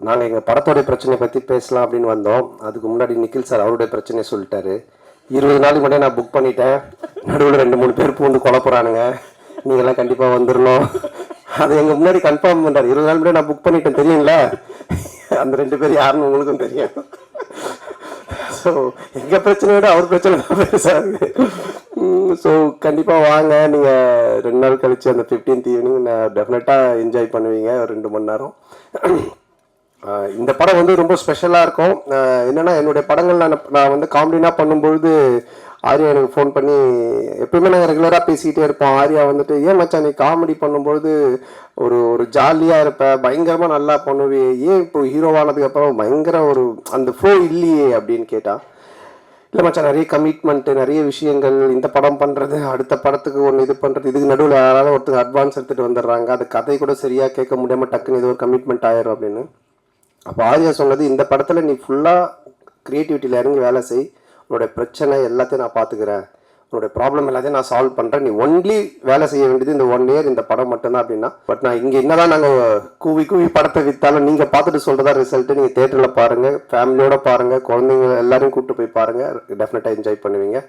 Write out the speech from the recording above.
நாங்கள் எங்கள் படத்தோடைய பிரச்சனையை பற்றி பேசலாம் அப்படின்னு வந்தோம். அதுக்கு முன்னாடி நிக்கில் சார் அவருடைய பிரச்சனையை சொல்லிட்டாரு. 20 நாளைக்கு முன்னாடி நான் புக் பண்ணிட்டேன். நடுவில் 2-3 பேர் பூந்து குழப்புறானுங்க. நீங்கள்லாம் கண்டிப்பாக வந்துடணும். அது எங்கள் முன்னாடி கன்ஃபார்ம் பண்ணுறாரு. 20 நாள் முன்னாடி நான் புக் பண்ணிட்டேன் தெரியுங்களா? அந்த 2 பேர் யாருன்னு உங்களுக்கும் தெரியும். ஸோ எங்கள் பிரச்சனையை விட அவர் பிரச்சனை தான் பெருசாக. ஸோ கண்டிப்பாக வாங்க. நீங்கள் 2 நாள் கழித்து அந்த 15th ஈவினிங் நான் டெஃபினட்டாக என்ஜாய் பண்ணுவீங்க ஒரு 2 மணி நேரம். இந்த படம் வந்து ரொம்ப ஸ்பெஷலாக இருக்கும். என்னென்னா என்னுடைய படங்கள் நான் வந்து காமெடினா பண்ணும்பொழுது ஆர்யா எனக்கு ஃபோன் பண்ணி, எப்பயுமே நாங்கள் ரெகுலராக பேசிக்கிட்டே இருப்போம். ஆர்யா வந்துட்டு, ஏன் மச்சான் நீ காமெடி பண்ணும்பொழுது ஒரு ஒரு ஜாலியாக இருப்ப, பயங்கரமாக நல்லா பண்ணுவே, ஏன் இப்போ ஹீரோவானதுக்கப்புறம் பயங்கர ஒரு அந்த ஃப்ளோ இல்லையே அப்படின்னு கேட்டால், இல்லை மச்சான் நிறைய கமிட்மெண்ட்டு, நிறைய விஷயங்கள், இந்த படம் பண்ணுறது, அடுத்த படத்துக்கு ஒன்று இது பண்ணுறது, இதுக்கு நடுவில் யாராவது ஒருத்தர் அட்வான்ஸ் எடுத்துகிட்டு வந்துடுறாங்க, அது கதை கூட சரியாக கேட்க முடியாமல் டக்குன்னு இது ஒரு கமிட்மெண்ட் ஆயிரும் அப்படின்னு. அப்போ ஆர்யா சொன்னது, இந்த படத்தில் நீ ஃபுல்லாக க்ரியேட்டிவிட்டியில் இறங்கி வேலை செய், உன்னோட பிரச்சனை எல்லாத்தையும் நான் பார்த்துக்கிறேன், உன்னோட ப்ராப்ளம் எல்லாத்தையும் நான் சால்வ் பண்ணுறேன், நீ ஒன்லி வேலை செய்ய வேண்டியது இந்த 1 இயர் இந்த படம் மட்டும்தான் அப்படின்னா. பட் நான் இங்கே என்னதான் நாங்கள் கூவி படத்தை விற்றாலும் நீங்கள் பார்த்துட்டு சொல்கிறதா ரிசல்ட்டு. நீங்கள் தேட்டரில் பாருங்கள், ஃபேமிலியோடு பாருங்கள், குழந்தைங்க எல்லாரையும் கூப்பிட்டு போய் பாருங்கள், டெஃபினட்டாக என்ஜாய் பண்ணுவீங்க.